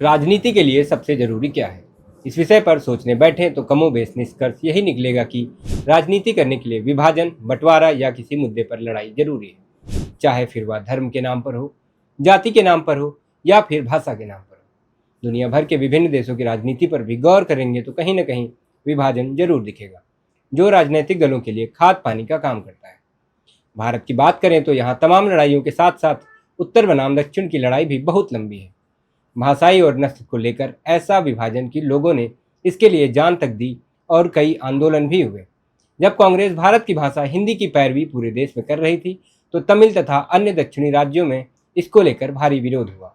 राजनीति के लिए सबसे जरूरी क्या है? इस विषय पर सोचने बैठें तो कमोबेश निष्कर्ष यही निकलेगा कि राजनीति करने के लिए विभाजन, बंटवारा या किसी मुद्दे पर लड़ाई जरूरी है। चाहे फिर वह धर्म के नाम पर हो, जाति के नाम पर हो या फिर भाषा के नाम पर हो। दुनिया भर के विभिन्न देशों की राजनीति पर भी गौर करेंगे तो कहीं न कहीं विभाजन जरूर दिखेगा, जो राजनीतिक दलों के लिए खाद पानी का काम करता है। भारत की बात करें तो यहाँ तमाम लड़ाइयों के साथ साथ उत्तर बनाम दक्षिण की लड़ाई भी बहुत लंबी है। भाषाई और नस्ल को लेकर ऐसा विभाजन कि लोगों ने इसके लिए जान तक दी और कई आंदोलन भी हुए। जब कांग्रेस भारत की भाषा हिंदी की पैरवी पूरे देश में कर रही थी तो तमिल तथा अन्य दक्षिणी राज्यों में इसको लेकर भारी विरोध हुआ।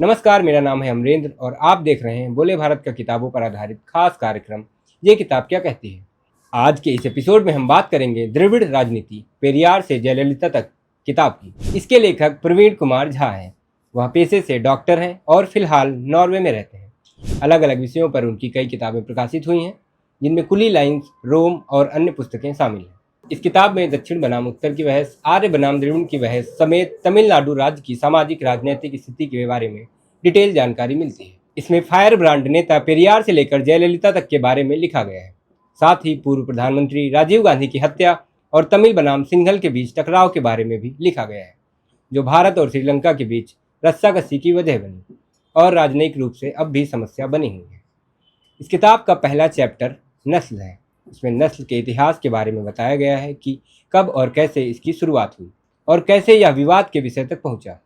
नमस्कार, मेरा नाम है अमरेंद्र और आप देख रहे हैं बोले भारत का किताबों पर आधारित खास कार्यक्रम ये किताब क्या कहती है। आज के इस एपिसोड में हम बात करेंगे द्रविड़ राजनीति पेरियार से जयललिता तक किताब की। इसके लेखक प्रवीण कुमार झा हैं। वह पेशे से डॉक्टर हैं और फिलहाल नॉर्वे में रहते हैं। अलग अलग विषयों पर उनकी कई किताबें प्रकाशित हुई हैं, जिनमें कुली लाइन्स, रोम और अन्य पुस्तकें शामिल हैं। इस किताब में दक्षिण बनाम उत्तर की बहस, आर्य बनाम द्रविड़ की बहस समेत तमिलनाडु राज्य की सामाजिक राजनीतिक स्थिति के बारे में डिटेल जानकारी मिलती है। इसमें फायर ब्रांड नेता पेरियार से लेकर जयललिता तक के बारे में लिखा गया है। साथ ही पूर्व प्रधानमंत्री राजीव गांधी की हत्या और तमिल बनाम सिंघल के बीच टकराव के बारे में भी लिखा गया है, जो भारत और श्रीलंका के बीच रस्साकसी की वजह बनी और राजनयिक रूप से अब भी समस्या बनी हुई है। इस किताब का पहला चैप्टर नस्ल है। इसमें नस्ल के इतिहास के बारे में बताया गया है कि कब और कैसे इसकी शुरुआत हुई और कैसे यह विवाद के विषय तक पहुंचा।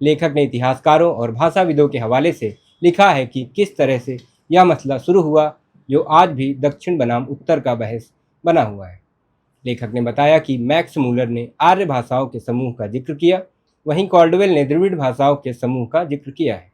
लेखक ने इतिहासकारों और भाषाविदों के हवाले से लिखा है कि किस तरह से यह मसला शुरू हुआ, जो आज भी दक्षिण बनाम उत्तर का बहस बना हुआ है। लेखक ने बताया कि मैक्स मूलर ने आर्य भाषाओं के समूह का जिक्र किया, वहीं कॉल्डवेल ने द्रविड़ भाषाओं के समूह का जिक्र किया है।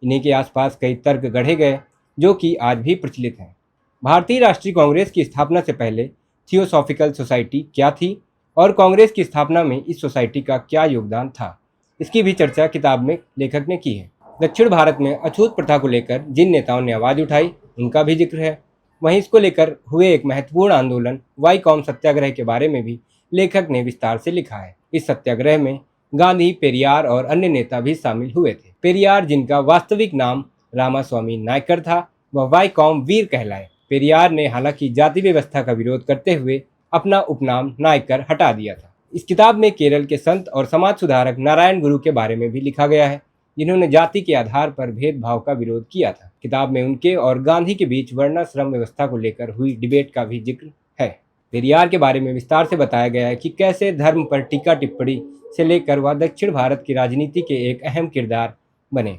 इन्हीं के आसपास कई तर्क गढ़े गए जो कि आज भी प्रचलित हैं। भारतीय राष्ट्रीय कांग्रेस की स्थापना से पहले थियोसॉफिकल सोसाइटी क्या थी और कांग्रेस की स्थापना में इस सोसाइटी का क्या योगदान था, इसकी भी चर्चा किताब में लेखक ने की है। दक्षिण भारत में अछूत प्रथा को लेकर जिन नेताओं ने आवाज़ उठाई उनका भी जिक्र है। वहीं इसको लेकर हुए एक महत्वपूर्ण आंदोलन वाईकॉम सत्याग्रह के बारे में भी लेखक ने विस्तार से लिखा है। इस सत्याग्रह में गांधी, पेरियार और अन्य नेता भी शामिल हुए थे। पेरियार, जिनका वास्तविक नाम रामास्वामी नायकर था, वह वाईकॉम वीर कहलाए। पेरियार ने हालांकि जाति व्यवस्था का विरोध करते हुए अपना उपनाम नायकर हटा दिया था। इस किताब में केरल के संत और समाज सुधारक नारायण गुरु के बारे में भी लिखा गया है, जिन्होंने जाति के आधार पर भेदभाव का विरोध किया था। किताब में उनके और गांधी के बीच वर्णाश्रम व्यवस्था को लेकर हुई डिबेट का भी जिक्र है। पेरियार के बारे में विस्तार से बताया गया है कि कैसे धर्म पर टीका टिप्पणी से लेकर वह दक्षिण भारत की राजनीति के एक अहम किरदार बने।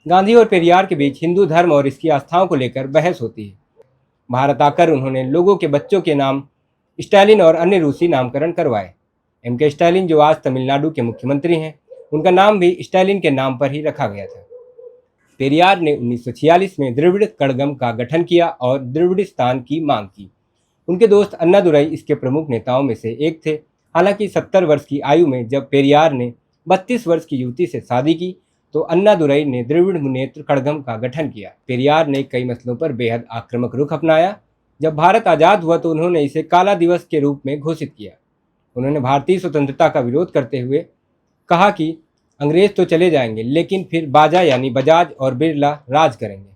गांधी और पेरियार के बीच हिंदू धर्म और इसकी आस्थाओं को लेकर बहस होती है। भारत आकर उन्होंने लोगों के बच्चों के नाम स्टालिन और अन्य रूसी नामकरण करवाए। M.K. स्टालिन, जो आज तमिलनाडु के मुख्यमंत्री हैं, उनका नाम भी स्टालिन के नाम पर ही रखा गया था। पेरियार ने 1946 में द्रविड़ कड़गम का गठन किया और द्रविड़िस्तान की मांग की। उनके दोस्त अन्नादुरई इसके प्रमुख नेताओं में से एक थे। हालांकि 70 वर्ष की आयु में जब पेरियार ने 32 वर्ष की युवती से शादी की तो अन्नादुरई ने द्रविड़ मुनेत्र कड़गम का गठन किया। पेरियार ने कई मसलों पर बेहद आक्रामक रुख अपनाया। जब भारत आज़ाद हुआ तो उन्होंने इसे काला दिवस के रूप में घोषित किया। उन्होंने भारतीय स्वतंत्रता का विरोध करते हुए कहा कि अंग्रेज तो चले जाएंगे, लेकिन फिर बाजा यानी बजाज और बिरला राज करेंगे।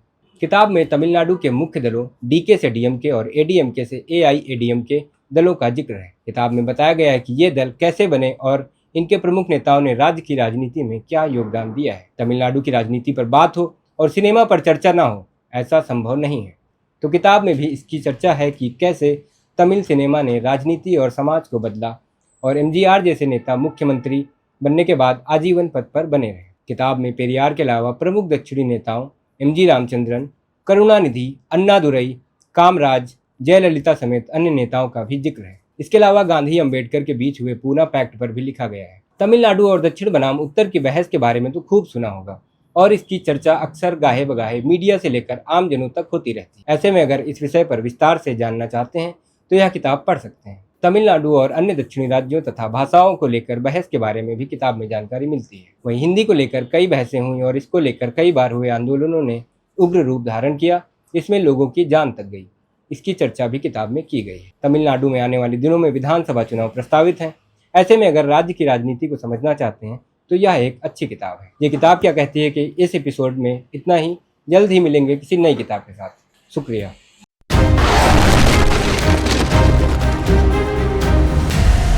किताब में तमिलनाडु के मुख्य दलों डीके से डीएमके और एडीएमके से एआईएडीएमके दलों का जिक्र है। किताब में बताया गया है कि ये दल कैसे बने और इनके प्रमुख नेताओं ने राज्य की राजनीति में क्या योगदान दिया है। तमिलनाडु की राजनीति पर बात हो और सिनेमा पर चर्चा ना हो, ऐसा संभव नहीं है। तो किताब में भी इसकी चर्चा है कि कैसे तमिल सिनेमा ने राजनीति और समाज को बदला और एमजीआर जैसे नेता मुख्यमंत्री बनने के बाद आजीवन पद पर बने रहे। किताब में पेरियार के अलावा प्रमुख दक्षिणी नेताओं एमजी रामचंद्रन, करुणानिधि, अन्नादुरई, कामराज, जयललिता समेत अन्य नेताओं का भी जिक्र है। इसके अलावा गांधी अम्बेडकर के बीच हुए पूना पैक्ट पर भी लिखा गया है। तमिलनाडु और दक्षिण बनाम उत्तर की बहस के बारे में तो खूब सुना होगा और इसकी चर्चा अक्सर गाहे बगाहे मीडिया से लेकर आम जनों तक होती रहती है। ऐसे में अगर इस विषय पर विस्तार से जानना चाहते हैं तो यह किताब पढ़ सकते हैं। तमिलनाडु और अन्य दक्षिणी राज्यों तथा भाषाओं को लेकर बहस के बारे में भी किताब में जानकारी मिलती है। वहीं हिंदी को लेकर कई बहसें हुई और इसको लेकर कई बार हुए आंदोलनों ने उग्र रूप धारण किया, जिसमें लोगों की जान तक गई। इसकी चर्चा भी किताब में की गई है। तमिलनाडु में आने वाले दिनों में विधानसभा चुनाव प्रस्तावित हैं। ऐसे में अगर राज्य की राजनीति को समझना चाहते हैं तो यह एक अच्छी किताब है। ये किताब क्या कहती है कि इस एपिसोड में इतना ही। जल्द ही मिलेंगे किसी नई किताब के साथ। शुक्रिया।